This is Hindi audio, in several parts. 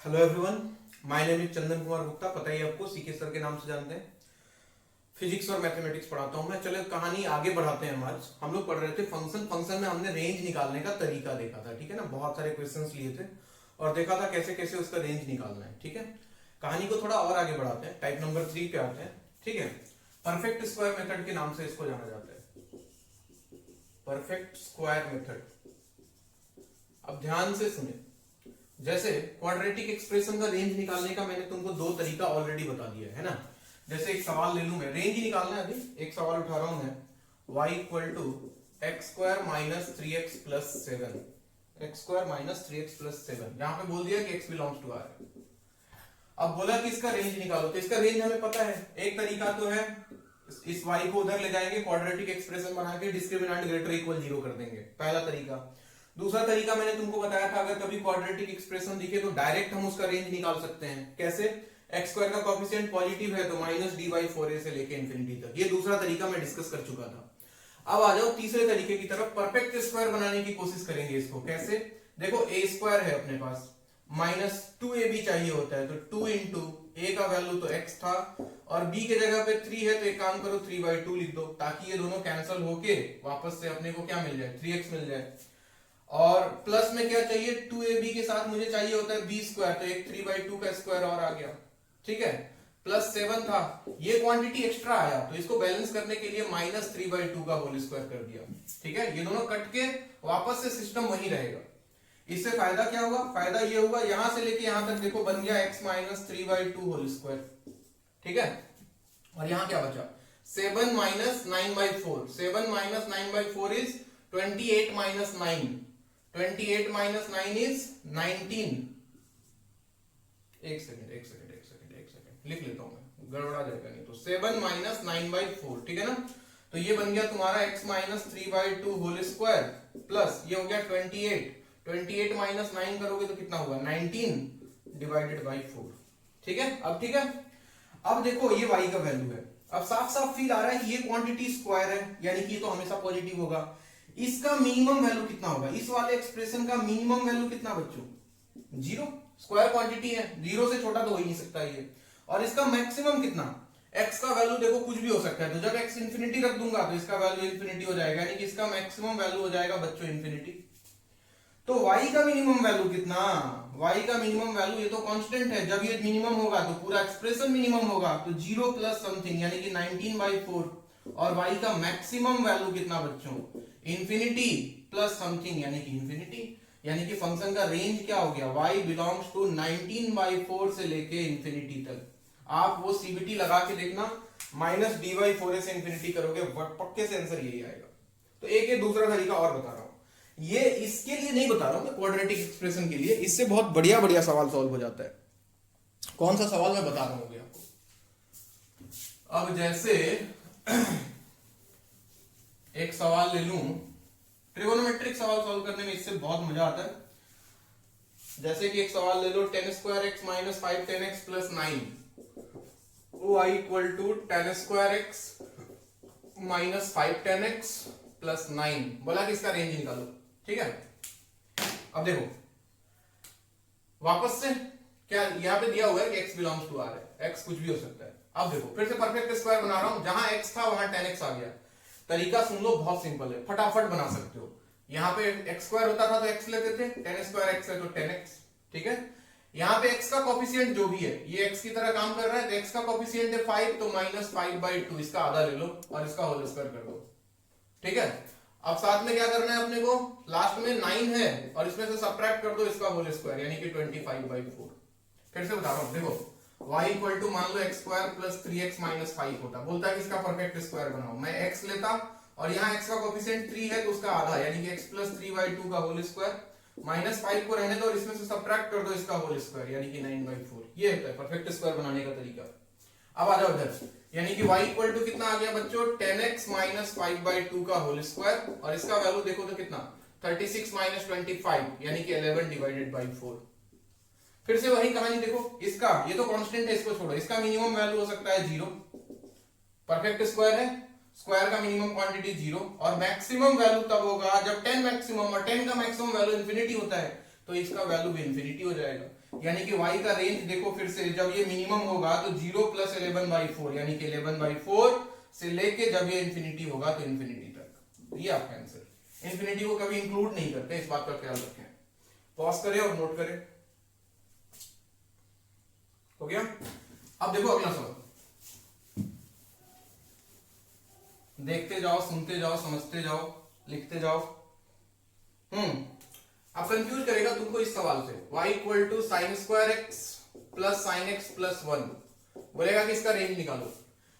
Hello everyone, my name is Chandan Kumar Gupta. पता ही आपको, सीके सर के नाम से जानते हैं। फिजिक्स और मैथमेटिक्स पढ़ाता हूं मैं। चलो कहानी आगे बढ़ाते हैं। आज हम लोग पढ़ रहे थे फंक्शन में हमने रेंज निकालने का तरीका देखा था। ठीक है ना, बहुत सारे क्वेश्चंस लिए थे और देखा था कैसे कैसे उसका रेंज निकालना है। ठीक है, कहानी को थोड़ा और आगे बढ़ाते हैं। टाइप नंबर 3 पे आते हैं। ठीक है, परफेक्ट स्क्वायर मेथड के नाम से इसको जाना जाता है, परफेक्ट स्क्वायर मेथड। अब ध्यान से सुने। जैसे क्वाड्रेटिक एक्सप्रेशन का रेंज निकालने का मैंने तुमको दो तरीका ऑलरेडी बता दिया है ना। जैसे एक सवाल ले लूं मैं, रेंज ही निकालना है। अभी एक सवाल उठा रहा हूं मैं, y equal to x square minus 3x plus 7, x square minus 3x plus 7। यहां पे बोल दिया कि x बिलोंग्स टू r। अब बोला कि इसका रेंज निकालो, तो इसका रेंज हमें पता है। एक तरीका तो है इस y को उधर ले जाएंगे, क्वाड्रेटिक एक्सप्रेशन बना के डिस्क्रिमिनेंट ग्रेटर इक्वल 0 कर देंगे, पहला तरीका। दूसरा तरीका मैंने तुमको बताया था, अगर कभी क्वाड्रेटिक एक्सप्रेशन दिखे तो डायरेक्ट हम उसका रेंज निकाल सकते हैं। कैसे? एक्स स्क्वायर का कोएफिशिएंट पॉजिटिव है तो माइनस डी बाई 4a से लेके इंफिनिटी तक। ये दूसरा तरीका मैं डिस्कस कर चुका था। अब आ जाओ तीसरे तरीके की तरफ। परफेक्ट स्क्वायर बनाने की कोशिश करेंगे इसको। कैसे? देखो ए स्क्वायर है अपने पास, माइनस 2ab चाहिए होता है, तो 2 इंटू ए का वैल्यू तो x था और b के जगह पे 3 है, तो एक काम करो 3/2 लिख दो, ताकि ये दोनों कैंसिल होके वापस से अपने को क्या मिल जाए, 3x मिल जाए। और प्लस में क्या चाहिए, 2ab के साथ मुझे चाहिए होता है b स्क्वायर, तो एक 3/2 का स्क्वायर और आ गया। ठीक है, प्लस 7 था, ये क्वांटिटी एक्स्ट्रा आया, तो इसको बैलेंस करने के लिए माइनस 3/2 का होल स्क्वायर कर दिया। ठीक है, ये दोनों कट के वापस से सिस्टम वही रहेगा। इससे फायदा क्या होगा? फायदा ये होगा, यहां से लेके यहां तक देखो बन गया x माइनस 3/2 होल स्क्वायर। ठीक है, और यहां क्या बचा, 7 minus 9/4। 7 minus 9/4 is 28 minus 9। 28 minus 9 is 19। एक सेकंड लिख लेता हूं मैं, गड़बड़ा जाएगा नहीं तो। 7 माइनस 9/4, ठीक है ना। तो ये बन गया तुम्हारा x minus 3/2 whole square plus ये हो गया 28। 28 माइनस 9 करोगे तो कितना होगा, 19 डिवाइडेड बाई 4। ठीक है, अब ठीक है। अब देखो ये y का वैल्यू है। अब साफ साफ फील आ रहा है कि ये क्वांटिटी स्क्वायर है, यानी कि ये तो हमेशा पॉजिटिव होगा। इसका मिनिमम वैल्यू कितना होगा? इस वाले एक्सप्रेशन का मिनिमम वैल्यू कितना बच्चों? 0। स्क्वायर क्वांटिटी है, 0 से छोटा तो हो ही नहीं सकता ये। और इसका मैक्सिमम कितना? x का वैल्यू देखो कुछ भी हो सकता है, तो जब x इंफिनिटी रख दूंगा तो इसका वैल्यू इंफिनिटी हो जाएगा, यानी कि इसका मैक्सिमम वैल्यू हो जाएगा बच्चों इंफिनिटी। तो y का मिनिमम वैल्यू कितना? y का मिनिमम वैल्यू, ये तो कांस्टेंट है, जब ये मिनिमम होगा तो पूरा एक्सप्रेशन मिनिमम होगा, तो 0 प्लस समथिंग यानी कि 19/4। और y का मैक्सिमम वैल्यू कितना बच्चों? इंफिनिटी प्लस समथिंग यानी कि इंफिनिटी। यानी कि फंक्शन का रेंज क्या हो गया, y बिलोंग्स टू 19/4 से लेके इंफिनिटी तक। आप वो सीबीटी लगा के देखना, माइनस d/4 से इंफिनिटी करोगे, पक्के से आंसर यही आएगा। तो एक दूसरा तरीका और बता रहा हूं, ये इसके लिए नहीं बता रहा हूं, क्वाड्रेटिक एक्सप्रेशन के लिए। इससे बहुत बढ़िया बढ़िया सवाल सॉल्व हो जाता है। कौन सा सवाल मैं बता रहा हूं आपको। अब जैसे एक सवाल ले लूं, ट्रिगोनोमेट्रिक सवाल सॉल्व करने में इससे बहुत मजा आता है। जैसे कि एक सवाल ले लो, 10 square x minus 5 10x plus 9 y equal to 10 square x minus 5 10x plus 9। बोला कि इसका रेंज निकालो। ठीक है, अब देखो वापस से क्या यहां पे दिया हुआ है कि x बिलोंग्स टू r है, x कुछ भी हो सकता है। अब देखो फिर से परफेक्ट स्क्वायर बना रहा हूं, जहां x था वहां 10x आ गया। तरीका सुन लो, बहुत सिंपल है, फटाफट बना सकते हो। यहां पे x स्क्वायर होता था तो x लेते थे, 10 स्क्वायर x है तो 10x। ठीक है, यहां पे x का कोफिशिएंट जो भी है ये x की तरह काम कर रहा है, तो x का कोफिशिएंट है 5, तो माइनस 5/2, इसका आधा ले लो और इसका होल स्क्वायर कर दो। ठीक है, अब साथ में क्या करना है अपने को, लास्ट में 9 है और इसमें से सब्ट्रैक्ट कर दो इसका होल स्क्वायर, यानी कि 25/4। फिर से बता रहा हूं, देखो y इक्वल टू मान लो x square plus 3x minus 5 होता, बोलता है कि इसका परफेक्ट स्क्वायर बनाओ। मैं x लेता और यहाँ x का कोफिशिएंट 3 है तो उसका आधा, यानी कि x प्लस 3/2 का होल स्क्वायर, माइनस 5 को रहने दो और इसमें से सब्ट्रैक्ट कर दो इसका होल स्क्वायर, यानी कि 9/4। ये होता है परफेक्ट स्क्वायर बनाने का तरीका। अब आ जाओ इधर, यानी कि y इक्वल टू कितना आ गया बच्चों, 10x माइनस 5/2 का होल स्क्वायर, और इसका वैल्यू देखो तो कितना, 36 माइनस 25 यानी कि 11 डिवाइडेड बाई 4। फिर से वही कहानी देखो, इसका ये तो कांस्टेंट है, इसको छोड़ो, इसका मिनिमम वैल्यू हो सकता है 0। परफेक्ट स्क्वायर है, स्क्वायर का मिनिमम क्वांटिटी 0, और मैक्सिमम वैल्यू तब होगा जब 10 मैक्सिमम, और 10 का मैक्सिमम वैल्यू इंफिनिटी होता है, तो इसका वैल्यू भी इंफिनिटी हो जाएगा। यानी कि y का रेंज देखो फिर से, जब ये मिनिमम होगा तो 0 प्लस 11/4 यानी कि 11/4 से लेके जब ये इंफिनिटी होगा तो इंफिनिटी तक। ये आपका आंसर। इंफिनिटी को कभी इंक्लूड नहीं करते, इस बात का ख्याल रखें। पॉज करें और नोट करें। हो गया? अब देखो अगला सवाल, देखते जाओ, सुनते जाओ, समझते जाओ, लिखते जाओ। अब कंफ्यूज करेगा तुमको इस सवाल से। y equal to sine square x plus sine x plus 1, बोलेगा कि इसका रेंज निकालो।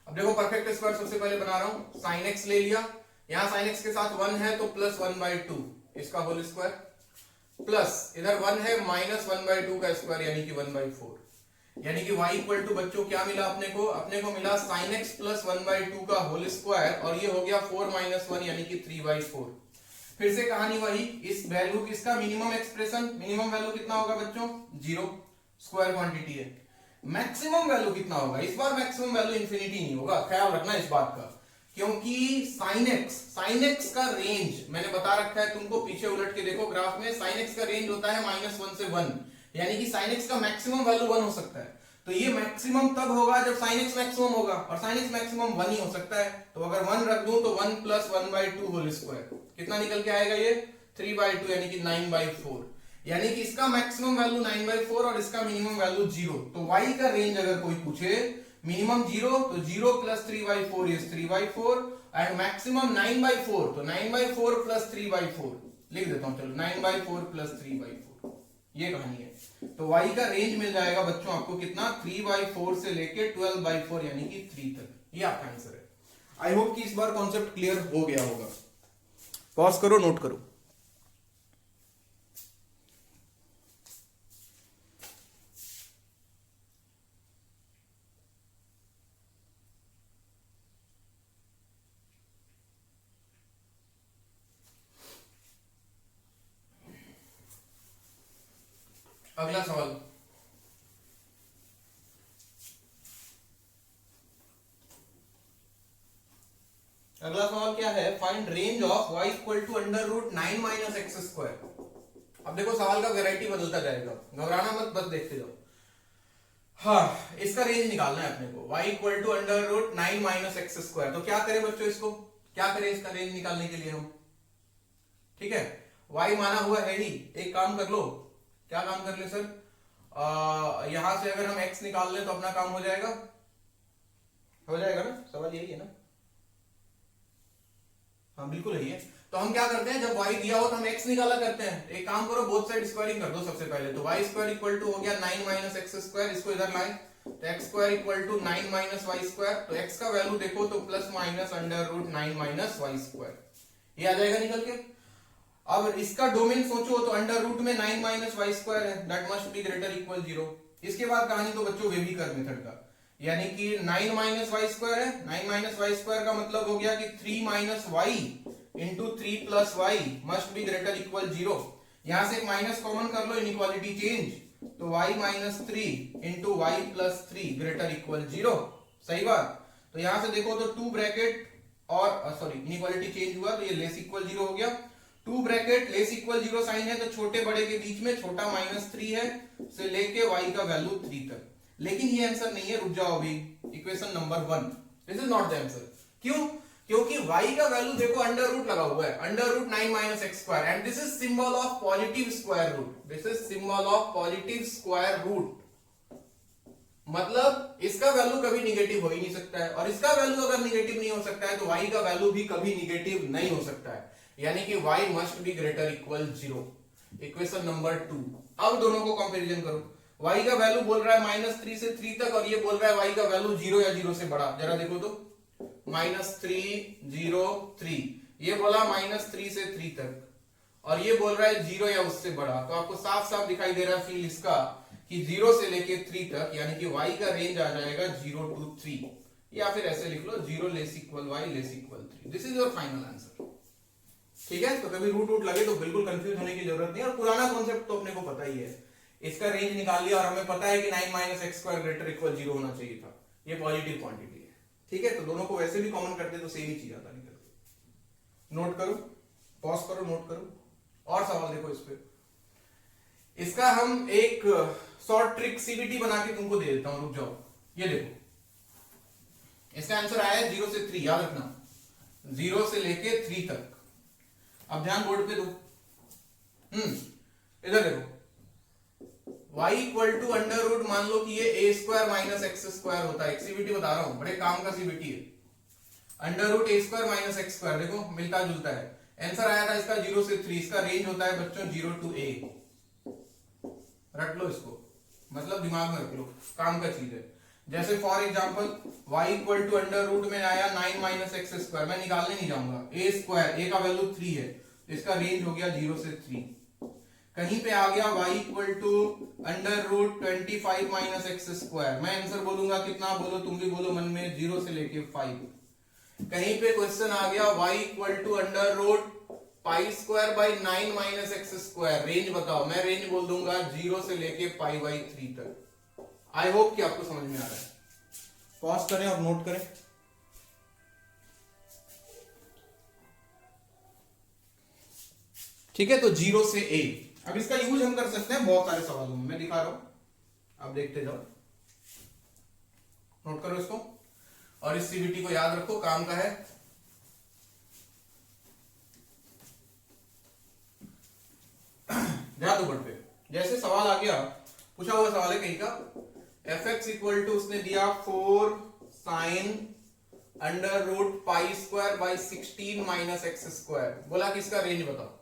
अब देखो परफेक्ट स्क्वायर सबसे पहले बना रहा हूं। साइन एक्स ले लिया, यहां साइन एक्स के साथ 1 है तो प्लस 1/2 इसका होल स्क्वायर, प्लस इधर 1 है माइनस 1/2 का स्क्वायर यानी कि 1/4। यानी कि y इक्वल टू बच्चों क्या मिला अपने को मिला साइन एक्स प्लस 1/2 का होल स्क्वायर, और ये हो गया 4 माइनस 1 यानी कि 3/4। फिर से कहानी वही, इस वैल्यू किसका मिनिमम एक्सप्रेशन, मिनिमम वैल्यू कितना होगा बच्चों 0, स्क्वायर क्वांटिटी है। मैक्सिमम वैल्यू कितना होगा, इस बार मैक्सिमम वैल्यू इंफिनिटी नहीं होगा, ख्याल रखना इस बात का, क्योंकि साइन एक्स का रेंज मैंने बता रखा है तुमको, पीछे उलट के देखो ग्राफ में, साइन एक्स का रेंज होता है -1 से 1, यानी कि साइन एक्स का मैक्सिमम वैल्यू 1 हो सकता है। तो ये मैक्सिमम तब होगा जब साइन एक्स मैक्सिमम होगा, और साइन एक्स मैक्सिमम 1 ही हो सकता है। तो अगर 1 रख दूं तो 1 प्लस 1/2 होल स्क्वायर कितना निकल के आएगा, ये 3/2 यानी कि 9/4। यानी कि इसका मैक्सिमम वैल्यू 9/4 और इसका मिनिमम वैल्यू 0। तो y का रेंज अगर कोई पूछे, मिनिमम 0 तो 0 प्लस 3/4 इज 3/4 एंड मैक्सिमम 9/4 तो 9/4 प्लस 3/4 लिख देता हूं, चलो 9/4 प्लस 3/4, ये कहानी है। तो y का रेंज मिल जाएगा बच्चों आपको कितना, 3/4 से लेके 12/4 यानी कि 3 तक। ये आपका आंसर है। आई होप कि इस बार कॉन्सेप्ट क्लियर हो गया होगा। पॉज करो, नोट करो। अगला सवाल, अगला सवाल क्या है, find range of y equal to √9 minus x square. अब देखो सवाल का वैरायटी बदलता जाएगा, घबराना मत, बस देखते जाओ। हाँ, इसका रेंज निकालना है अपने को, y equal to √9 minus x square. तो क्या करें बच्चों, इसको क्या करें इसका रेंज निकालने के लिए हम, ठीक है, y माना हुआ है ही, एक काम कर लो। क्या काम कर ले सर, यहां से अगर हम x निकाल ले तो अपना काम हो जाएगा, हो जाएगा ना, सवाल यही है ना, हाँ बिल्कुल यही है। तो हम क्या करते हैं, जब y दिया हो तो हम x निकाला करते हैं। एक काम करो, बोथ साइड स्क्वायरिंग कर दो सबसे पहले। तो y स्क्वायर इक्वल टू हो गया 9 माइनस एक्स स्क्वायर, इसको इधर लाएं तो x square equal to 9 minus y square. तो x का वैल्यू देखो तो plus minus √9 minus y square, ये आ जाएगा निकल के। अब इसका डोमेन सोचो तो अंडर रूट में 9 माइनस वाई स्क्वायर है, that must be greater equal 0। इसके बाद कहानी तो बच्चों वेविकर मेथड का, यानी कि 9 माइनस वाई स्क्वायर है, 9 माइनस वाई स्क्वायर का मतलब हो गया कि 3 minus y into 3 plus y must be greater equal 0। यहां से एक माइनस कॉमन कर लो, इनइक्वालिटी चेंज, तो y minus 3 into y plus 3 greater equal 0। सही बात। तो यहां से देखो तो 2 ब्रैकेट और सॉरी इनइक्वालिटी चेंज हुआ तो ये लेस इक्वल 0 हो गया। 2 ब्रैकेट लेस इक्वल 0 साइन है तो छोटे बड़े के बीच में छोटा -3 है से लेके y का वैल्यू 3 तक। लेकिन ये आंसर नहीं है, रुक जाओ अभी, equation number 1, this is not the answer. क्यों? क्योंकि y का वैल्यू देखो अंडर रूट लगा हुआ है, under root 9 minus x square, and this is symbol of positive square root, this is symbol of positive square root, मतलब इसका वैल्यू कभी निगेटिव हो ही नहीं सकता है, और इसका वैल्यू अगर निगेटिव नहीं हो सकता है तो y का वैल्यू भी कभी निगेटिव नहीं हो सकता है, यानी कि y must be greater equal 0। Equation number 2। अब दोनों को कंपैरिजन करो, y का वैल्यू बोल रहा है -3 से 3 तक, और ये बोल रहा है y का वैल्यू 0 या 0 से बड़ा। जरा देखो तो -3 0 3, ये बोला -3 से 3 तक, और ये बोल रहा है 0 या उससे बड़ा। तो आपको साफ साफ दिखाई दे रहा है फील इसका कि 0 से लेके 3 तक, यानी कि y का रेंज आ जाएगा 0 to 3, या फिर ऐसे लिख लो 0 less equal y less equal 3। This is your final answer. ठीक है, तो कभी रूट लगे तो बिल्कुल कंफ्यूज होने की जरूरत नहीं, और पुराना कॉन्सेप्ट तो अपने को पता ही है। इसका रेंज निकाल लिया और हमें पता है कि 9 minus x square greater equal 0 होना चाहिए था, ये पॉजिटिव क्वांटिटी है। ठीक है, तो दोनों को वैसे भी कॉमन करते तो सेम ही चीज आता निकल के। नोट करो, पॉज करो, नोट करो, और सवाल देखो इस पे। इसका हम एक शॉर्ट ट्रिक सीबीटी बना के तुमको दे देता हूं, रुक जाओ। ये देखो, इसका आंसर आया है 0 से 3, याद रखना 0 से लेके 3 तक। अब ध्यान बोर्ड पे दो। इधर देखो, y equal to under root, मान लो कि ये a square minus x square होता है। एक सीबीटी बता रहा हूं, बड़े काम का सीबीटी है। Under root a square minus x square, देखो मिलता जुलता है। आंसर आया था इसका 0 से 3। इसका रेंज होता है बच्चों 0 टू a। रट लो इसको, मतलब दिमाग में रख लो, काम का चीज है। जैसे for example y equal to under root में आया 9 माइनस एक्स स्क्वायर, मैं निकालने नहीं जाऊंगा। a स्क्वायर, a का वैल्यू 3 है, इसका रेंज हो गया 0 से 3। कहीं पे आ गया y equal to under root 25 minus x square, मैं आंसर बोलूंगा कितना, बोलो तुम भी बोलो मन में, 0 से लेके 5। कहीं पे क्वेश्चन आ गया y equal to under root pi square by 9 minus x square, range बताओ, मैं रेंज बोल दूंगा 0 से लेके पाई बाई 3 तक। आई होप कि आपको समझ में आ रहा है। पॉज करें और नोट करें। ठीक है, तो 0 से a। अब इसका यूज हम कर सकते हैं बहुत सारे सवालों में, मैं दिखा रहा हूं, आप देखते जाओ, नोट करो इसको और इस सीबीटी को याद रखो, काम का है। ध्यान दो बोर्ड पे। जैसे सवाल आ गया, पूछा हुआ सवाल है कहीं का, fx इक्वल टू उसने दिया 4 sine under root pi square by 16 minus x square, बोला कि इसका रेंज बताओ।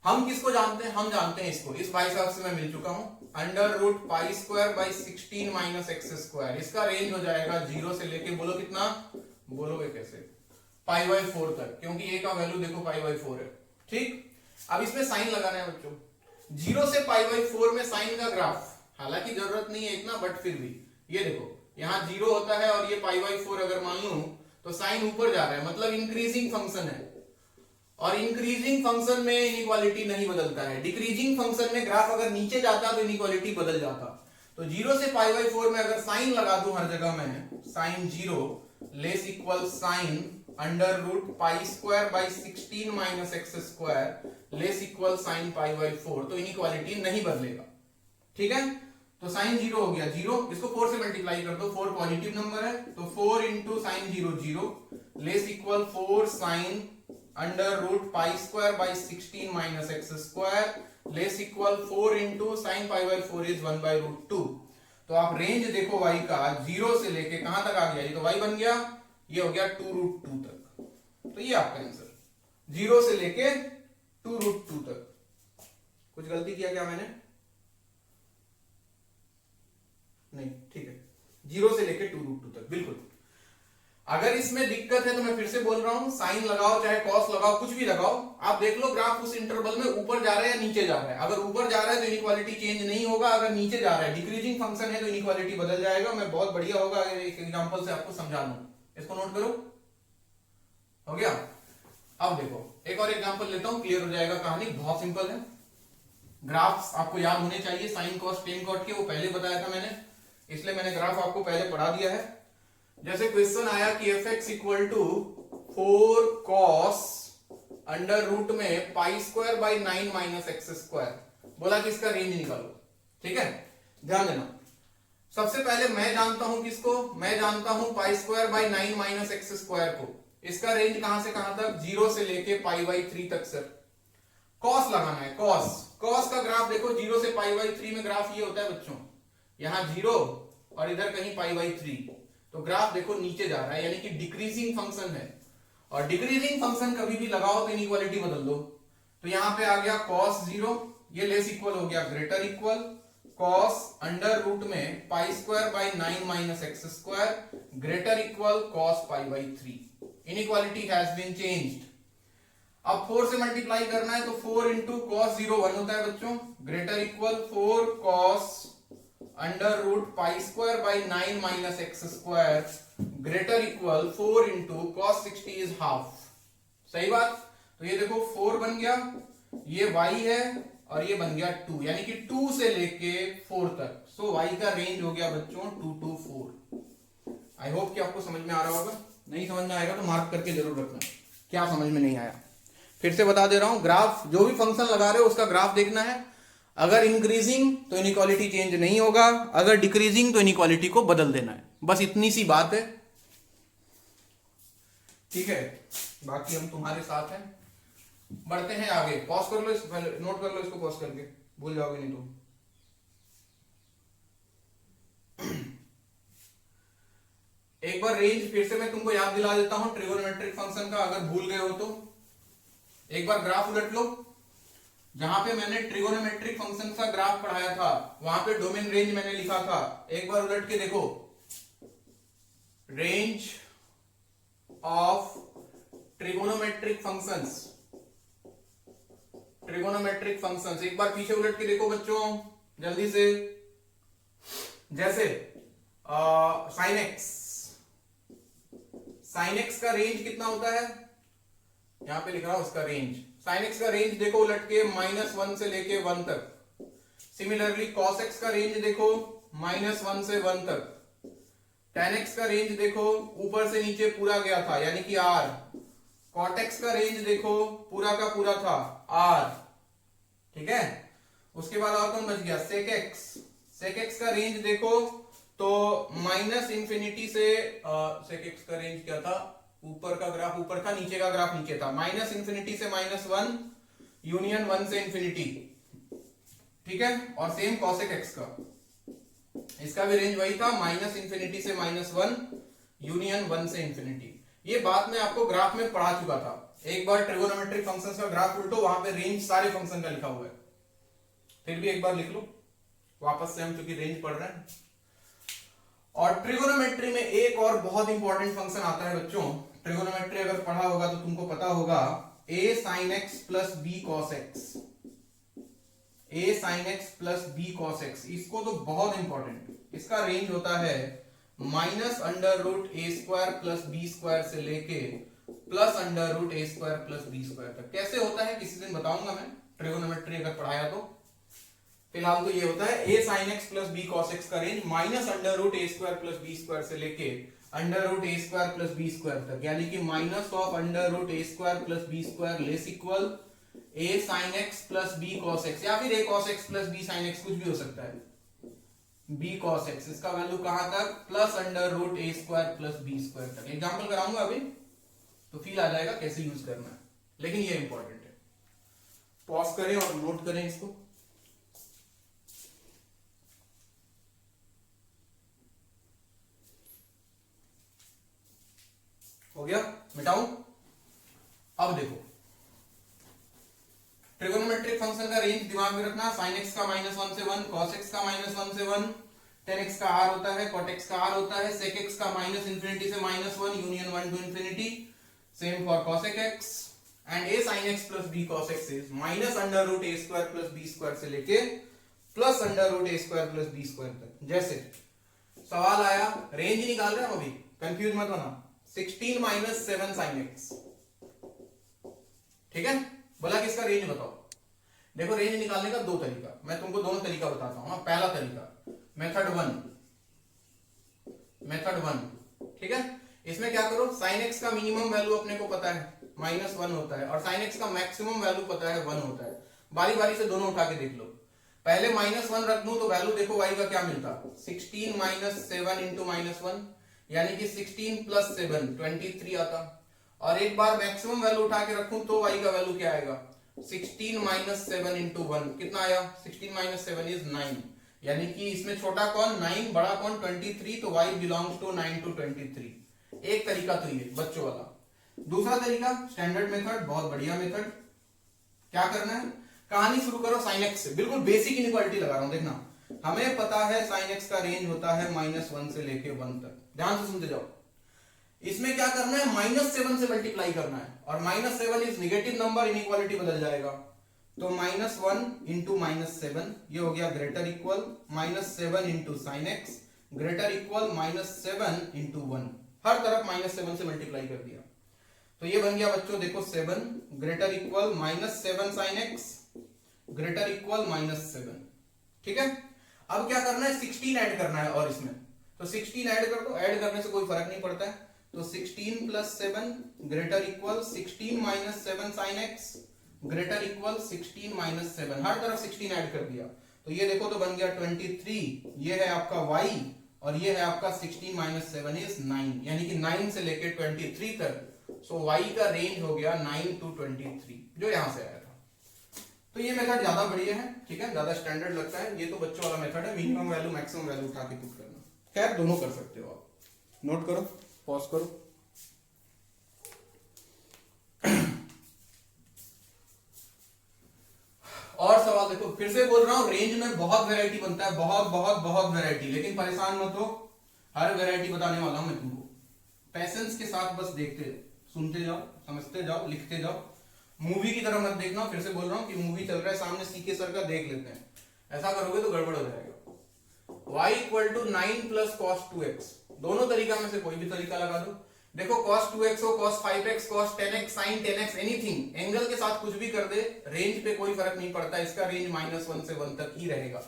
हम किसको जानते हैं, हम जानते हैं इसको, इस भाई साहब से मैं मिल चुका हूं। Under root pi square by 16 minus x square, इसका रेंज हो जाएगा 0 से लेके, बोलो कितना, बोलोगे कैसे, पाई बाई 4 तक, क्योंकि a का वैल्यू देखो पाई बाई 4 है। ठीक, अब इसमें साइन लगाना है बच्चों। 0 से पाई बाई 4 में साइन का ग्राफ, हालांकि जरूरत नहीं है इतना, बट फिर भी ये देखो, यहाँ 0 होता है और ये पाई बाई 4 अगर मान लूं तो साइन ऊपर जा रहा है, मतलब इंक्रीजिंग फंक्शन है। और इंक्रीजिंग फंक्शन में इनइक्वालिटी नहीं बदलता है, डिक्रीजिंग फंक्शन में ग्राफ अगर नीचे जाता तो इनइक्वालिटी बदल जाता। तो 0 से पाई बाई 4 में अगर साइन लगा दूं हर जगह में, sine 0 less equal sine under root pi square by 16 minus x square less equal sine pi by 4, तो इनइक्वालिटी नहीं बदलेगा। ठीक है, तो साइन 0 हो गया 0, इसको 4 से मल्टीप्लाई कर दो, 4 पॉजिटिव नंबर है, तो 4 into sine 0 0 less equal 4 sine under root pi square by 16 minus x square less equal 4 into sine pi by 4 is 1 by root 2। तो आप रेंज देखो y का 0 से लेके कहां तक आ गया, ये तो y बन गया, ये हो गया 2 रूट 2 तक। तो ये आपका आंसर, 0 से लेके 2 रूट 2 तक। कुछ गलती किया क्या मैंने, नहीं, ठीक है, 0 से लेके 2 रूट 2 तक, बिल्कुल। अगर इसमें दिक्कत है तो मैं फिर से बोल रहा हूं, साइन लगाओ चाहे कॉस लगाओ, कुछ भी लगाओ, आप देख लो ग्राफ उस इंटरवल में ऊपर जा रहा है या नीचे जा रहा है। अगर ऊपर जा रहा है तो इनइक्वालिटी चेंज नहीं होगा, अगर नीचे जा रहा है डिक्रीजिंग फंक्शन है तो इनइक्वालिटी बदल जाएगा। मैं बहुत बढ़िया होगा अगर एक एग्जांपल से आपको समझा दूं, इसको नोट करो, हो गया। अब देखो एक और एग्जांपल लेता हूं, क्लियर हो जाएगा कहानी, बहुत सिंपल है। ग्राफ्स आपको याद होने चाहिए, साइन कॉस टेन कॉट के, वो पहले बताया था मैंने, इसलिए मैंने ग्राफ आपको पहले पढ़ा दिया है। जैसे क्वेश्चन आया कि fx equal to 4 cos under root में pi square by 9 minus x square, बोला कि इसका रेंज निकालो। ठीक है, ध्यान देना, सबसे पहले मैं जानता हूं किसको, मैं जानता हूं पाई square by 9 minus x square को। इसका रेंज कहां से कहां तक, 0 से लेके पाई बाई 3 तक। सर कॉस लगाना है, कॉस, कॉस का ग्राफ देखो 0 से पाई बाई 3 में ग्राफ ये होता है बच्चों, यहां 0 और इधर कहीं पाई बाई 3, तो ग्राफ देखो नीचे जा रहा है, यानी कि डिक्रीजिंग फंक्शन है। और डिक्रीजिंग फंक्शन कभी भी लगाओ तो इनइक्वालिटी बदल दो। तो यहां पे आ गया cos 0, ये लेस इक्वल हो गया greater equal cos under root में pi square by 9 minus x square greater equal cos pi by 3। Inequality has been changed. अब 4 से मल्टीप्लाई करना है तो 4 इंटू cos 0 1 होता है बच्चों, greater equal 4 cos under root pi square by 9 minus x square greater equal 4 into cos 60 is half. सही बात, तो ये देखो 4 बन गया, ये y है और ये बन गया 2, यानी कि 2 से लेके 4 तक। सो y का रेंज हो गया बच्चों 2 to 4। आई होप कि आपको समझ में आ रहा होगा, नहीं समझ में आएगा तो मार्क करके जरूर रखना क्या समझ में नहीं आया। फिर से बता दे रहा हूं, ग्राफ जो भी फंक्शन लगा रहे हो उसका ग्राफ देखना है। अगर इंक्रीजिंग तो इनइक्वालिटी चेंज नहीं होगा, अगर डिक्रीजिंग तो इनइक्वालिटी को बदल देना है, बस इतनी सी बात है। ठीक है, बाकी हम तुम्हारे साथ हैं। बढ़ते हैं आगे। पॉज कर लो इसको, पहले नोट कर लो इसको, पॉज करके भूल जाओगे नहीं तो। एक बार रेंज फिर से मैं तुमको याद दिला देता हूं ट्रिगोनोमेट्रिक फंक्शन का, अगर भूल गए हो तो एक बार ग्राफ उलट लो। जहां पे मैंने ट्रिगोनोमेट्रिक फंक्शन का ग्राफ पढ़ाया था वहां पे डोमेन रेंज मैंने लिखा था, एक बार उलट के देखो। Range of trigonometric functions, trigonometric functions एक बार पीछे उलट के देखो बच्चों जल्दी से। जैसे साइन एक्स, साइन एक्स का रेंज कितना होता है, यहां पे लिख रहा हूं उसका रेंज। साइन एक्स का रेंज देखो उलट के -1 से लेके 1 तक। सिमिलरली कॉस एक्स का रेंज देखो -1 से 1 तक। tan एक्स का रेंज देखो ऊपर से नीचे पूरा गया था यानी कि r। cot एक्स का रेंज देखो पूरा का पूरा था r। ठीक है, उसके बाद और कौन बच गया, सेक एक्स। सेक एक्स का रेंज देखो तो -इंफिनिटी से सेक एक्स का रेंज क्या था, ऊपर का ग्राफ ऊपर था, नीचे का ग्राफ नीचे था। -इंफिनिटी से -1 यूनियन 1 से इंफिनिटी। ठीक है, और सेम कॉसेक एक्स का, इसका भी रेंज वही था, -इंफिनिटी से -1 यूनियन 1 से इंफिनिटी। ये बात मैं आपको ग्राफ में पढ़ा चुका था। एक बार ट्रिगोनोमेट्रिक फंक्शंस का ग्राफ उल्टो, वहां पे रेंज सारे फंक्शन का लिखा हुआ है, फिर भी एक बार लिख लो वापस से, हम चूंकि रेंज पढ़ रहे हैं। और ट्रिगोनोमेट्री में एक और बहुत इंपॉर्टेंट फंक्शन आता है बच्चों। ट्रिगोनोमेट्री अगर पढ़ा होगा तो तुमको पता होगा, a sin x plus b cos x। a sin x plus b cos x, इसको तो बहुत इंपॉर्टेंट, इसका रेंज होता है -√a² प्लस b² से लेके +√a² प्लस b² तक। कैसे होता है किसी दिन बताऊंगा मैं, ट्रिगोनोमेट्री अगर पढ़ाया तो। फिलहाल तो ये होता है a sin x plus b cos x का रेंज -√a² प्लस b² से लेके √a² प्लस b² तक, यानी कि -√a² plus b² less equal a sin x plus b cos x, या फिर a cos x plus b sin x, कुछ भी हो सकता है। b cos x इसका वैल्यू कहां तक, +√a² प्लस b² तक। एग्जांपल कराऊंगा अभी तो फील आ जाएगा कैसे यूज करना है, लेकिन ये इंपॉर्टेंट है। पॉज करें और नोट करें इसको। हो गया, मिटाऊं। अब देखो ट्रिगोनोमेट्रिक फंक्शन का रेंज दिमाग में रखना, sin x का -1 से 1, cos x का -1 से 1, tan x का r होता है, cot x का r होता है, sec x का -इंफिनिटी से -1 union 1 to infinity, same for cosec x, and a sin x plus b cos x is -√a² plus b² से लेके +√a² प्लस b² तक। जैसे सवाल आया, रेंज निकाल रहे हैं हम अभी, कंफ्यूज मत होना, 16 - 7 sin x। ठीक है, बोला कि इसका रेंज बताओ। देखो रेंज निकालने का दो तरीका, मैं तुमको दोनों तरीका बताता हूं। पहला तरीका मेथड 1, ठीक है। इसमें क्या करो, sin x का मिनिमम वैल्यू अपने को पता है -1 होता है, और sin x का मैक्सिमम वैल्यू पता है 1 होता है। बारी बारी से दोनों उठा के देख लो। पहले -1 रख दूं तो वैल्यू देखो y का क्या मिलता, 16 - 7 इंटू -1, यानी कि 16 + 7 23 आता। और एक बार मैक्सिमम वैल्यू उठा के रखूं तो y का वैल्यू क्या आएगा, 16 - 7 इंटू 1 कितना आया, 16 - 7 इज 9, यानी कि इसमें छोटा कौन 9, बड़ा कौन 23, तो y बिलोंग्स टू 9 to 23। एक तरीका तो ये बच्चों वाला। दूसरा तरीका स्टैंडर्ड मेथड, बहुत बढ़िया मेथड। क्या करना है, कहानी शुरू करो sin x से, बिल्कुल बेसिक इनइक्वालिटी लगा रहा हूं, देखना। हमें पता है sin x का रेंज होता है -1 से लेके 1 तक, ध्यान से सुनते जाओ। इसमें क्या करना है, -7 से मल्टीप्लाई करना है, और -7 इज नेगेटिव नंबर, इनइक्वालिटी बदल जाएगा। तो -1 इंटू -7 ये हो गया greater equal -7 into sin x greater equal -7 into 1, हर तरफ -7 से मल्टीप्लाई कर दिया। तो ये बन गया बच्चों, देखो 7 greater equal -7 sin x greater equal -7। ठीक है, अब क्या करना है, 16 ऐड करना है, और इसमें तो 16 ऐड कर दो, ऐड करने से कोई फर्क नहीं पड़ता है। तो 16 + 7 greater equal 16 - 7 sin x greater equal 16 minus 7, हर तरफ 16 ऐड कर दिया, तो ये देखो तो बन गया 23, ये है आपका y और ये है आपका 16 माइनस 7 इज 9, यानी कि 9 से लेके 23 तक। सो y का रेंज हो गया 9 to 23, जो यहां से आया था। तो ये मेथड ज्यादा बढ़िया है, ठीक है, ज्यादा स्टैंडर्ड लगता है। ये तो बच्चों वाला मेथड है, मिनिमम वैल्यू मैक्सिमम वैल्यू उठा के पुट करना। खैर दोनों कर सकते हो आप, नोट करो, पॉज करो। और सवाल देखो, फिर से बोल रहा हूं, रेंज में बहुत वैरायटी बनता है, बहुत बहुत बहुत वैरायटी, लेकिन परेशान मत हो, हर वैरायटी बताने वाला हूं मैं तुमको। पैसेंस के साथ बस देखते सुनते जाओ, समझते जाओ, लिखते जाओ। मूवी की तरह मत देखना, फिर से बोल रहा हूं कि मूवी चल रहा है सामने, सीके सर का देख लेते हैं, ऐसा करोगे तो गड़बड़ हो जाएगा। y equal to 9 plus cos 2x, दोनों तरीका में से कोई भी तरीका लगा दो। देखो cos 2x हो, cos 5x, cos 10x, sin 10x, anything, angle के साथ कुछ भी कर दे, रेंज पे कोई फर्क नहीं पड़ता, इसका रेंज -1 से 1 तक ही रहेगा।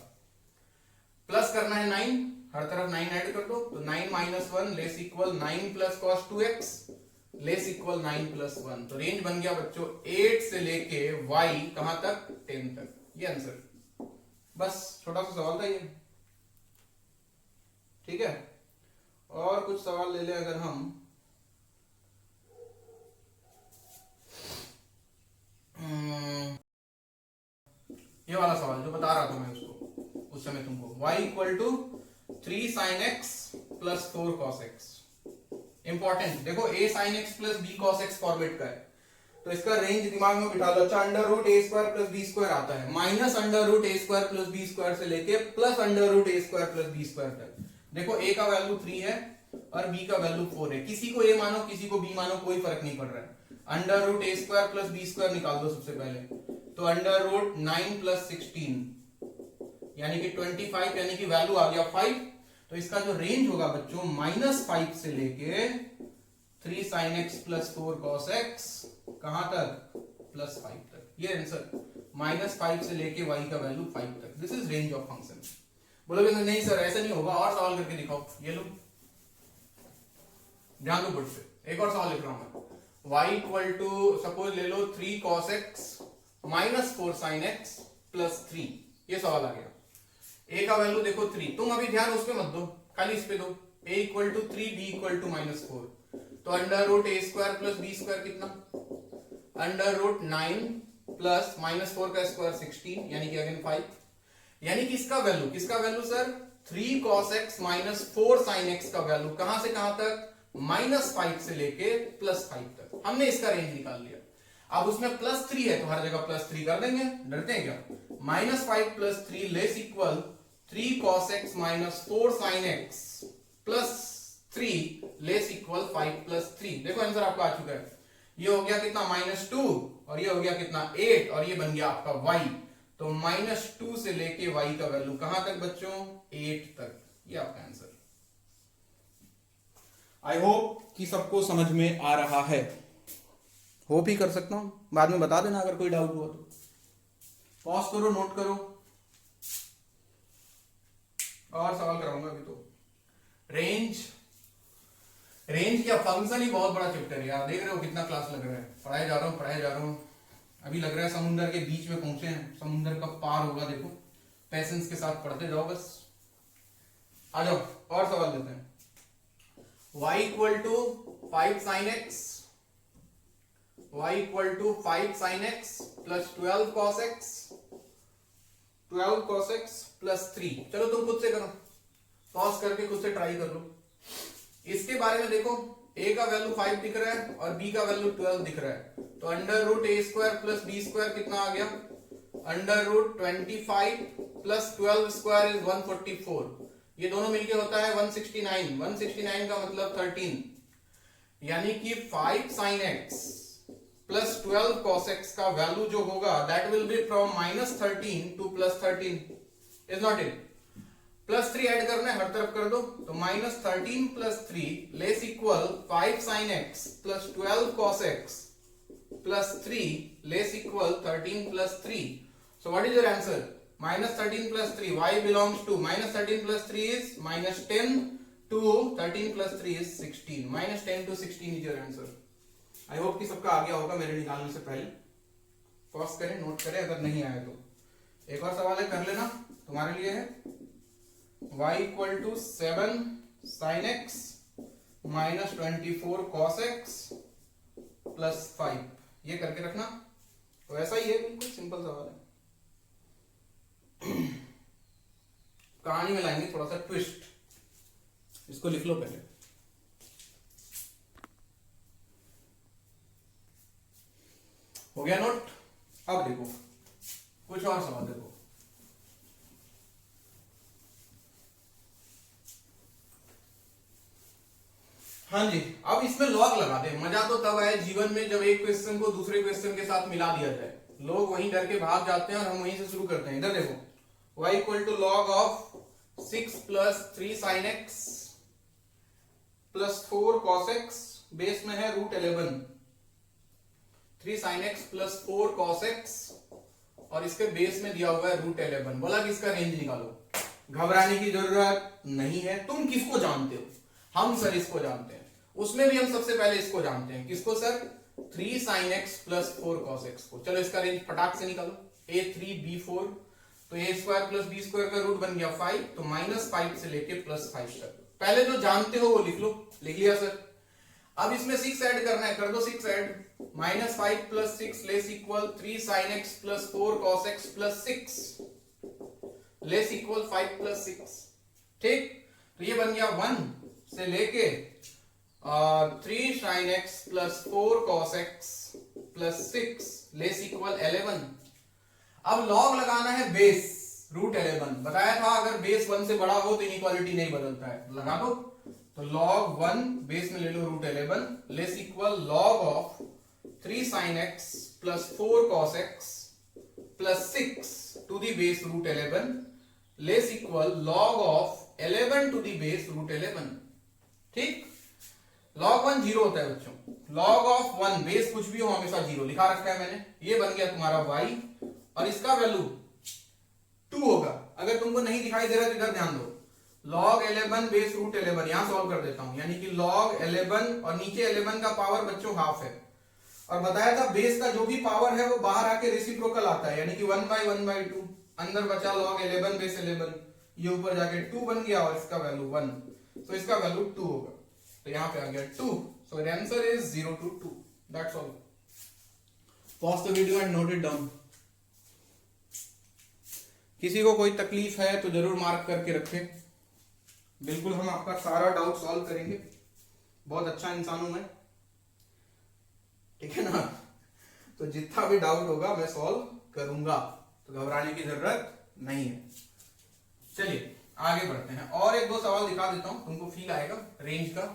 प्लस करना है 9, हर तरफ 9 ऐड कर दो, तो 9 minus 1 less equal 9 plus cos 2x less equal 9 plus 1, तो रेंज बन गया बच्चों 8 से लेके y कहां तक, 10 तक, ये आंसर। बस छोटा सा सवाल था ये, ठीक है। और कुछ सवाल ले ले अगर हम, ये वाला सवाल जो बता रहा था मैं उसको उस समय तुमको, y equal to 3 sin x plus 4 cos x। Important, देखो a sin x plus b cos x format का है, तो इसका रेंज दिमाग में बिठा लो। अच्छा, under root a square plus b square आता है, minus under root a square plus b square से लेके plus under root a square plus b square तक। देखो a का वैल्यू 3 है और b का वैल्यू 4 है, किसी को a मानो किसी को b मानो, कोई फर्क नहीं पड़ रहा है। Under root a square plus b square निकाल दो सबसे पहले, तो अंडर रूट 9 प्लस 16 यानी कि 25, यानी कि वैल्यू आ गया 5। तो इसका जो रेंज होगा बच्चों -5 से लेके 3 sin x plus 4 cos x कहां तक, +5 तक, ये आंसर। -5 से लेके y का वैल्यू 5 तक, this is range of function. बोलोगे नहीं सर ऐसा नहीं होगा, और सवाल करके दिखाओ। ये लो ध्यान दो बुट से, एक और सवाल लिख रहा हूं मैं। y इक्वल टू सपोज ले लो 3 cos x minus 4 sin x plus 3, ये सवाल आ गया। a का वैल्यू देखो 3, तुम अभी ध्यान उस पे मत दो, खाली इस पे दो। a equal to 3, b equal to -4, तो under root a square plus b square कितना, अंडर रूट 9 प्लस -4 का स्क्वायर 16, यानी कि अगेन 5, यानी कि इसका वैल्यू, किसका value sir, 3 cos x minus 4 sin x का वैल्यू कहां से कहां तक, -5 से लेके +5 तक। हमने इसका रेंज निकाल लिया। अब उसमें +3 है तो हर जगह +3 कर देंगे, डरते हैं क्या। -5 + 3 less equal 3 cos x minus 4 sin x plus 3 less equal 5 + 3। देखो आंसर आपका आ चुका है। ये हो गया कितना, -2, और ये हो गया कितना 8, और ये बन गया आपका y। तो -2 से लेके y का वैल्यू कहां तक बच्चों, 8 तक, ये आपका आंसर। आई होप कि सबको समझ में आ रहा है, होप ही कर सकता हूं, बाद में बता देना अगर कोई डाउट हुआ तो। पॉज करो, नोट करो, और सवाल कराऊंगा अभी तो। रेंज क्या, फंक्शन ही बहुत बड़ा चैप्टर है यार, देख रहे हो कितना क्लास लग रहा है, पढ़ाए जा रहा हूं। अभी लग रहा है समुद्र के बीच में पहुंचे हैं, समुद्र का पार होगा। देखो पैसेंस के साथ पढ़ते जाओ बस। आ जाओ और सवाल लेते हैं। y equal to 5 sin x, y equal to 5 sin x plus 12 cos x, 12 cos x plus 3। चलो तुम खुद से करो, पॉज करके खुद से ट्राई कर लो। इसके बारे में देखो, a का वैल्यू 5 दिख रहा है और b का वैल्यू 12 दिख रहा है, तो under root a square plus b square कितना आ गया, under root 25 plus 12 square is 144, ये दोनों मिलके होता है 169, 169 का मतलब 13, यानी कि 5 sin x plus 12 cos x का वैल्यू जो होगा that will be from -13 to +13, is not it. +3 add करना है, हर तरफ कर दो, तो -13 + 3 less equal 5 sin x plus 12 cos x plus 3 less equal 13 + 3। So what is your answer? -13 + 3, y belongs to -13 + 3 is -10 to 13 + 3 is 16, -10 to 16 is your answer. I hope कि सबका आ गया होगा मेरे निकालने से पहले। पॉज करें, नोट करें अगर नहीं आया तो। एक और सवाल है, कर लेना, तुम्हारे लिए है। y equal to 7 sin x minus 24 cos x plus 5, ये करके रखना। तो ऐसा ही है, बिल्कुल सिंपल सवाल है। कहानी में लाएंगे थोड़ा सा ट्विस्ट, इसको लिख लो पहले। हो गया नोट? अब देखो कुछ और सवाल देखो। हाँ जी, अब इसमें लॉग लगा दे। मजा तो तब आए जीवन में जब एक क्वेश्चन को दूसरे क्वेश्चन के साथ मिला दिया जाए। लोग वहीं डर के भाग जाते हैं और हम वहीं से शुरू करते हैं। इधर देखो, y equal to log of 6 plus 3 sine x plus 4 cos x, base में है √11। 3 sine x plus 4 cos x और इसके बेस में दिया हुआ है √11। बोला कि इसका रेंज निकालो। घबराने की जरूरत नहीं है। तुम किसको जानते हो? हम सर इसको जानते हैं। उसमें भी हम सबसे पहले इसको जानते हैं। किसको sir? 3 sine x plus 4 cos x को। चलो इसका रेंज फटाक से निकालो। a3 b4, तो a square plus b square का रूट बन गया 5, तो -5 से लेके +5 तक। पहले जो जानते हो वो लिख लो। लिख लिया सर। अब इसमें 6 ऐड करना है, कर दो 6 add. -5 plus 6 less equal 3 sine x plus 4 cos x plus 6 less equal 5 plus 6। ठीक, तो ये बन गया 1 से लेके 3 sine x plus 4 cos x plus 6 less equal 11। अब लॉग लगाना है बेस √11। बताया था अगर बेस 1 से बड़ा हो तो इनइक्वालिटी नहीं बदलता है। लगा दो। तो log 1 बेस में ले लो √11 less equal log of 3 sine x plus 4 cos x plus 6 to the base √11 less equal log of 11 to the base √11। ठीक, log 1 जीरो होता है बच्चों। log ऑफ 1 बेस कुछ भी हो हमेशा जीरो लिखा रखा है मैंने। ये बन गया तुम्हारा y और इसका वैल्यू 2 होगा। अगर तुमको नहीं दिखाई दे रहा तो इधर ध्यान दो। log 11 बेस √11 यहां सॉल्व कर देता हूं, यानी कि log 11 और नीचे 11 का पावर बच्चों हाफ है। और बताया था बेस का जो भी पावर है वो बाहर आके रेसिप्रोकल आता है, यानी कि 1/1/2। अंदर बचा log 11 बेस 11, ये ऊपर जाके 2 बन गया और इसका वैल्यू 1, तो इसका वैल्यू 2 होगा। तो यहां पे आ गया 2, so the answer is 0 to 2। That's all. Pause the video and note it down. किसी को कोई तकलीफ है तो जरूर मार्क करके रखें। बिल्कुल हम आपका सारा डाउट सॉल्व करेंगे। बहुत अच्छा इंसान हूं मैं, ठीक है ना? तो जितना भी डाउट होगा मैं सॉल्व करूंगा, तो घबराने की जरूरत नहीं है। चलिए आगे बढ़ते हैं और एक दो सवाल दिखा देता हूं, तुमको फील आएगा रेंज का।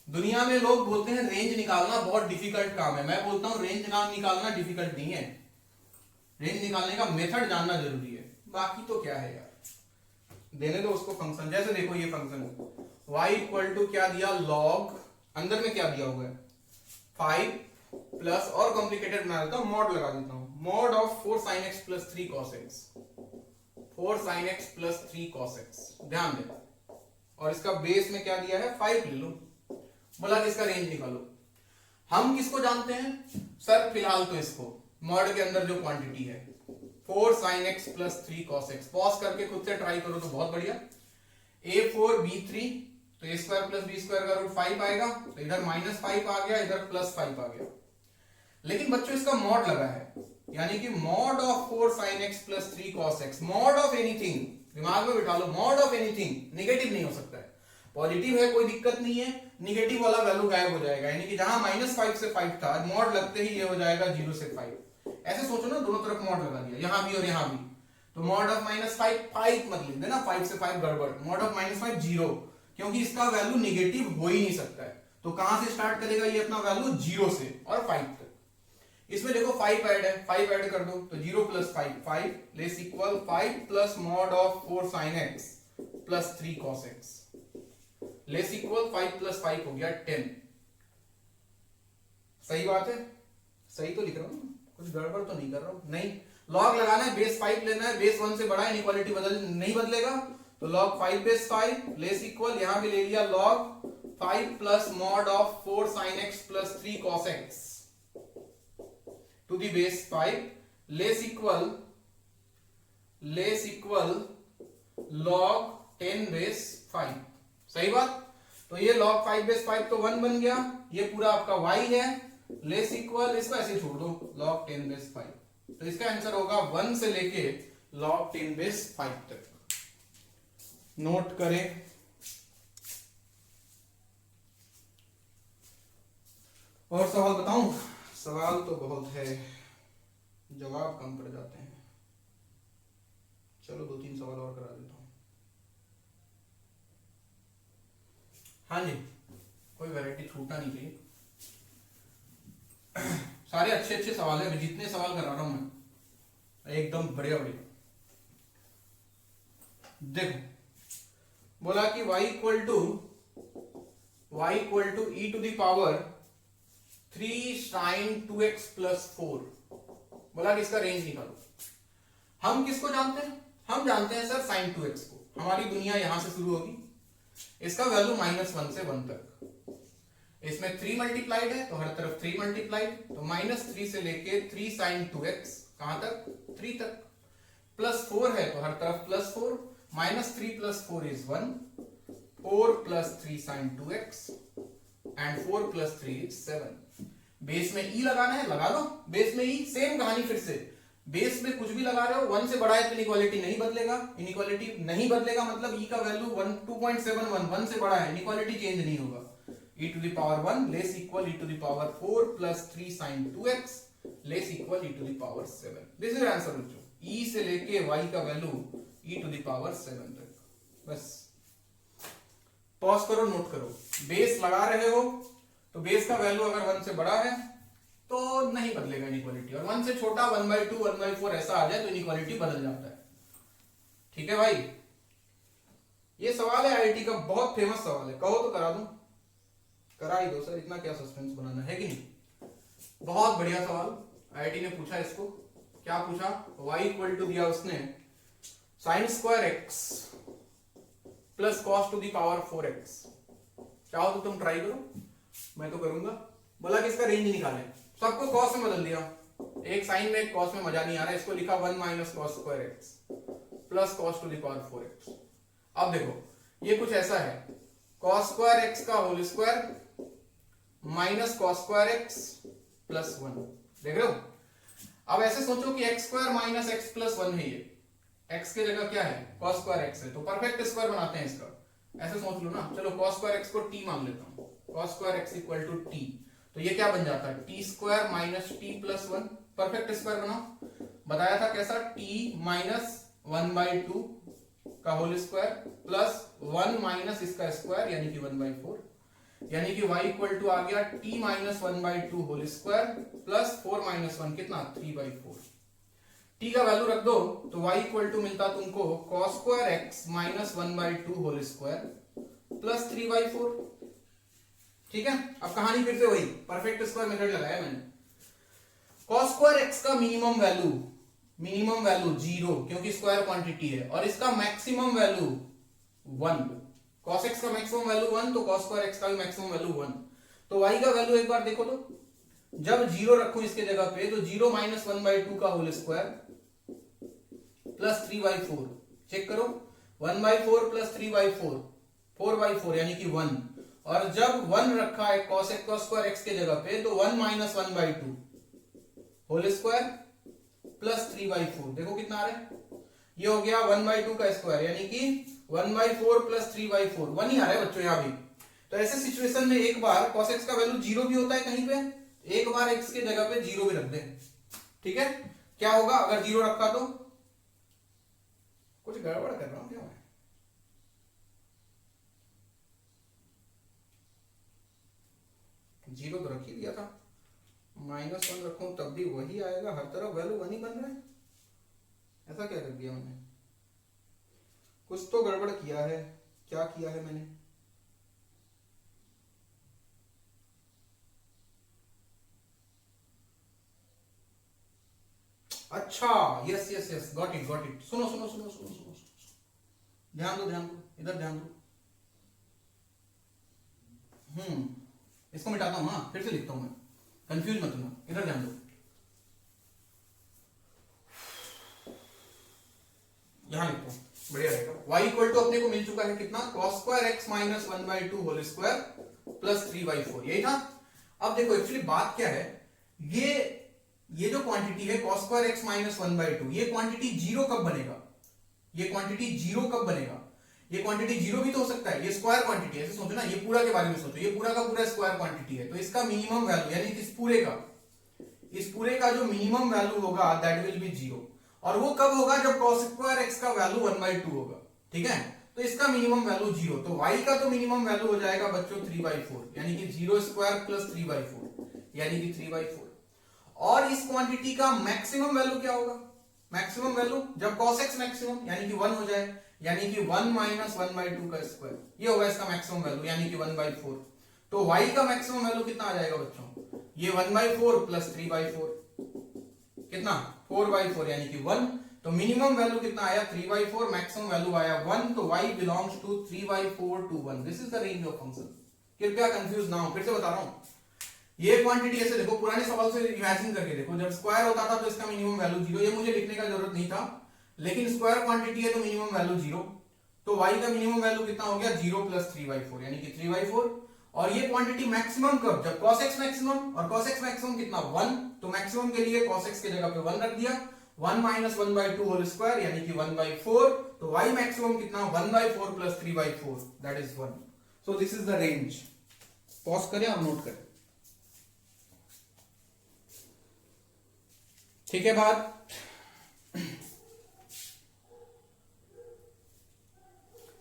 दुनिया में लोग बोलते हैं रेंज निकालना बहुत डिफिकल्ट काम है। मैं बोलता हूं रेंज निकालना डिफिकल्ट नहीं है। रेंज निकालने का मेथड जानना जरूरी है, बाकी तो क्या है यार, देने दो उसको फंक्शन। जैसे देखो ये फंक्शन y इक्वल टू क्या दिया, log, अंदर में क्या दिया हुआ है 5 प्लस, और कॉम्प्लिकेटेड बना देता हूं, मॉड लगा देता हूं, mod of 4 sin x plus 3 cos x, 4 sin x plus 3 cos x। ध्यान दे, और इसका बेस में क्या दिया है 5 ले लो। बोला कि इसका रेंज निकालो। हम किसको जानते हैं सर? फिलहाल तो इसको, मॉड के अंदर जो क्वांटिटी है 4 sin x plus 3 cos x। Pause करके खुद से ट्राई करो तो बहुत बढ़िया। a4 b3, तो a square plus b square का रूट 5 आएगा, तो इधर -5 आ गया, इधर +5 आ गया। लेकिन बच्चों इसका मॉड लगा है, यानी कि mod of 4 sin x plus 3 cos x। Mod of anything दिमाग में बिठा लो, मॉड ऑफ एनीथिंग नेगेटिव नहीं हो सकता है। पॉजिटिव है कोई दिक्कत नहीं है, नेगेटिव वाला वैल्यू गायब हो जाएगा, यानी कि जहां -5 से 5 था, मॉड लगते ही ये हो जाएगा 0 से 5। ऐसे सोचो ना, दोनों तरफ मॉड लगा दिया, यहां भी और यहां भी। तो मॉड ऑफ -5 मत लिख देना, 5 से 5 गड़बड़। मॉड ऑफ -5 0, क्योंकि इसका वैल्यू नेगेटिव हो ही नहीं सकता है। तो कहां से स्टार्ट करेगा ये अपना वैल्यू? 0 से और 5 तक। इसमें देखो 5 ऐड है, 5 ऐड कर दो, तो 0 plus 5 less equal 5 plus mod of 4 sin x plus 3 cos x less equal 5 plus 5 हो गया 10। सही बात है? सही तो लिख रहा हूं, कुछ गड़बड़ तो नहीं कर रहा हूं? नहीं। लॉग लगाना है, बेस 5 लेना है, बेस 1 से बड़ा है, इनइक्वालिटी नहीं बदलेगा, तो log 5 बेस 5 लेस इक्वल, यहां भी ले लिया log 5 plus mod of 4 sin x plus 3 cos x to the base 5 less equal log 10 base 5। सही बात। तो ये log 5 बेस 5 तो 1 बन गया, ये पूरा आपका y है, लेस इक्वल इसको ऐसे छोड़ दो log 10 बेस 5। तो इसका आंसर होगा 1 से लेके log 10 बेस 5 तक। नोट करें। और सवाल बताऊं? सवाल तो बहुत है, जवाब कम पड़ जाते हैं। चलो 2-3 सवाल और करा देता हूं। हाँ जी, कोई वैरायटी छूटना नहीं चाहिए। सारे अच्छे अच्छे सवाल है, जितने सवाल करा रहा हूं मैं एकदम बढ़िया बढ़िया। देखो बोला कि y equal to e to the power 3 sin 2x plus 4। बोला कि इसका रेंज निकालो। हम किसको जानते हैं? हम जानते हैं सर sin 2x को। हमारी दुनिया यहां से शुरू होगी, इसका वैल्यू -1 से 1 तक। इसमें 3 मल्टीप्लाइड है तो हर तरफ 3 मल्टीप्लाइड, तो -3 से लेके 3 sin 2x कहां तक? 3 तक। प्लस 4 है तो हर तरफ +4, -3 + 4 is 1, 4 + 3 sin 2x and 4 + 3 is 7। Base में e लगाना है, लगा लो बेस में e। सेम कहानी फिर से, बेस में कुछ भी लगा रहे हो 1 से बड़ा है तो इनइक्वालिटी नहीं बदलेगा। इनइक्वालिटी नहीं बदलेगा मतलब e का वैल्यू 2.71 1 से बड़ा है, इनइक्वालिटी चेंज नहीं होगा। e to the power 1 less equal e to the power 4 + 3 sin 2x less equal e to the power 7। This is answer बच्चों। e से लेके y का value e to the power 7 तक। बस पॉज करो, नोट करो। बेस लगा रहे हो तो बेस का वैल्यू अगर 1 से बड़ा है तो नहीं बदलेगा इनइक्वालिटी, और 1 से छोटा 1/2 1/4 ऐसा आ जाए तो इनइक्वालिटी बदल जाता है। ठीक है भाई, ये सवाल है आईआईटी का, बहुत फेमस सवाल है। कहो तो करा दूं? करा ही दो सर, इतना क्या सस्पेंस बनाना है कि नहीं। बहुत बढ़िया सवाल आईआईटी ने पूछा। इसको क्या पूछा? y इक्वल टू दिया उसने sin² x plus cos to the power 4x। चाहो तो तुम ट्राई करो, मैं तो करूंगा। बोला कि इसका रेंज निकालें, सबको cos में बदल दिया। एक साइन में एक cos में मजा नहीं आ रहा है, इसको लिखा 1 - cos² x plus cos to the power 4x। अब देखो ये कुछ ऐसा है, cos² x का whole square minus cos² x plus 1। देख रहे हो? अब ऐसे सोचो कि x² - x प्लस 1 है, ये x की जगह क्या है? cos² x है, तो परफेक्ट स्क्वायर बनाते हैं इसका। ऐसे सोच लो ना। चलो cos² x को t मान लेता हूं, cos² x equal to t। तो ये क्या बन जाता है? t² - t plus 1। Perfect square बनाओ। बताया था कैसा? t - 1/2 का होल स्क्वायर प्लस 1 - इसका स्क्वायर यानी कि 1/4, यानी कि y इक्वल टू आ गया t - 1/2 होल स्क्वायर प्लस 4 - 1 कितना? 3/4। t का वैल्यू रख दो तो y इक्वल टू मिलता तुमको cos² x - 1/2 whole square plus 3/4। ठीक है, अब कहानी फिर से वही, परफेक्ट स्क्वायर मेथड लगाया मैंने। cos² x का मिनिमम वैल्यू 0 क्योंकि स्क्वायर क्वांटिटी है, और इसका मैक्सिमम वैल्यू 1। cos x का मैक्सिमम वैल्यू 1 तो cos² x का भी मैक्सिमम वैल्यू 1। तो y का वैल्यू एक बार देखो तो, जब 0 रखूं इसके जगह पे तो 0 - 1/2 का होल स्क्वायर प्लस 3/4। चेक करो, 1/4 प्लस 3/4 4/4 यानी कि 1। और जब 1 रखा है cos² x के जगह पे तो 1 - 1/2 होल स्क्वायर प्लस 3/4। देखो कितना आ रहा है? ये हो गया 1/2 का स्क्वायर यानी कि 1/4 प्लस 3/4। 1 ही आ रहा है बच्चों यहाँ भी। तो ऐसे सिचुएशन में एक बार cos x का वैल्यू 0 भी होता है कहीं पे, एक बार x के जगह पे 0 भी रख दें। ठीक है, क्या होगा अगर 0 रखा तो? कुछ गड़बड़ कर रहा हूं क्या मैं? जीरो तो रख ही दिया था, -1 रखूं तब भी वही आएगा, हर तरफ वैल्यू 1 ही बन रहा है। ऐसा क्या कर दिया मैंने? कुछ तो गड़बड़ किया है। क्या किया है मैंने? अच्छा, yes yes yes, got it got it. सुनो सुनो सुनो सुनो सुनो, ध्यान दो ध्यान दो, इधर ध्यान दो। इसको मिटाता हूं, हाँ फिर से लिखता हूं मैं, कंफ्यूज मत होना, इधर ध्यान दो। यहां लिखता हूं, बढ़िया रहेगा। y इक्वल टू अपने को मिल चुका है कितना, cos square x minus 1/2 whole square plus 3/4, यही था। अब देखो एक्चुअली बात क्या है, ये जो क्वांटिटी है cos स्क्वायर x माइनस 1/2, ये क्वांटिटी जीरो कब बनेगा, ये क्वांटिटी जीरो कब बनेगा, ये क्वांटिटी जीरो भी तो हो सकता है, ये स्क्वायर क्वांटिटी है, ऐसे सोचो ना, ये पूरा के बारे में सोचो, ये पूरा का पूरा स्क्वायर क्वांटिटी है, तो इसका मिनिमम वैल्यू यानी कि इस पूरे का जो मिनिमम वैल्यू होगा दैट विल बी जीरो, और वो कब होगा, जब cos स्क्वायर x का वैल्यू 1/2 होगा, ठीक है। तो इसका मिनिमम वैल्यू जीरो, तो y का तो मिनिमम वैल्यू हो जाएगा बच्चों 3/4, यानी कि 0 स्क्वायर प्लस 3/4 यानी कि 3/4। और इस क्वांटिटी का मैक्सिमम वैल्यू क्या होगा, मैक्सिमम वैल्यू जब cos x मैक्सिमम यानी कि 1 हो जाए, यानी कि 1 माइनस 1/2 का स्क्वायर, ये होगा इसका मैक्सिमम वैल्यू यानी कि 1/4। तो y का मैक्सिमम वैल्यू कितना आ जाएगा बच्चों, ये 1/4 प्लस 3/4 कितना 4/4 यानी कि 1। तो मिनिमम वैल्यू कितना आया 3/4, मैक्सिमम वैल्यू आया 1, तो y belongs to 3/4 to 1। This is the range of function. कृपया कंफ्यूज ना हो, फिर से बता रहा हूं, ये क्वांटिटी ऐसे देखो, पुराने सवाल से इमेजिन करके देखो, जब स्क्वायर होता था तो इसका मिनिमम वैल्यू जीरो, ये मुझे लिखने का जरूरत नहीं था, लेकिन स्क्वायर क्वांटिटी है तो मिनिमम वैल्यू जीरो, तो y का मिनिमम वैल्यू कितना हो गया 0 प्लस 3/4 यानी कि 3/4। और ये क्वांटिटी मैक्सिमम कब, जब cos x मैक्सिमम, और cos x मैक्सिमम कितना 1, तो मैक्सिमम के लिए cos x के जगह पे 1 रख दिया, 1 माइनस 1/2 होल स्क्वायर यानी कि 1/4, तो y मैक्सिमम कितना 1/4 plus 3/4 that is 1। So this is the range. Pause करें और नोट करें, ठीक है बात।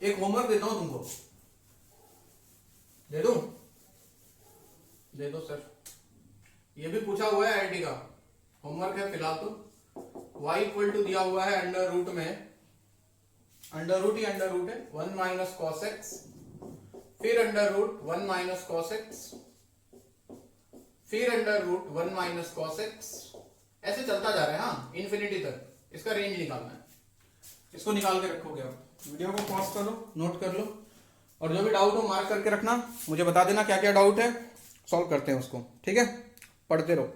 एक होमवर्क देता हूं तुमको, दे दो सर, ये भी पूछा हुआ है आईआईटी का होमवर्क है फिलहाल तो। y इक्वल टू दिया हुआ है अंडर रूट में, अंडर रूट ही अंडर रूट है 1 माइनस कॉस एक्स, फिर under root 1 minus cos x, फिर under root 1 minus cos x, ऐसे चलता जा रहा है हाँ इन्फिनिटी तक। इसका रेंज निकालना है, इसको निकाल के रखोगे आप। वीडियो को पॉज कर लो, नोट कर लो, और जो भी डाउट हो मार्क करके रखना, मुझे बता देना क्या क्या डाउट है, सॉल्व करते हैं उसको, ठीक है। पढ़ते रहो,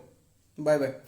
बाय बाय।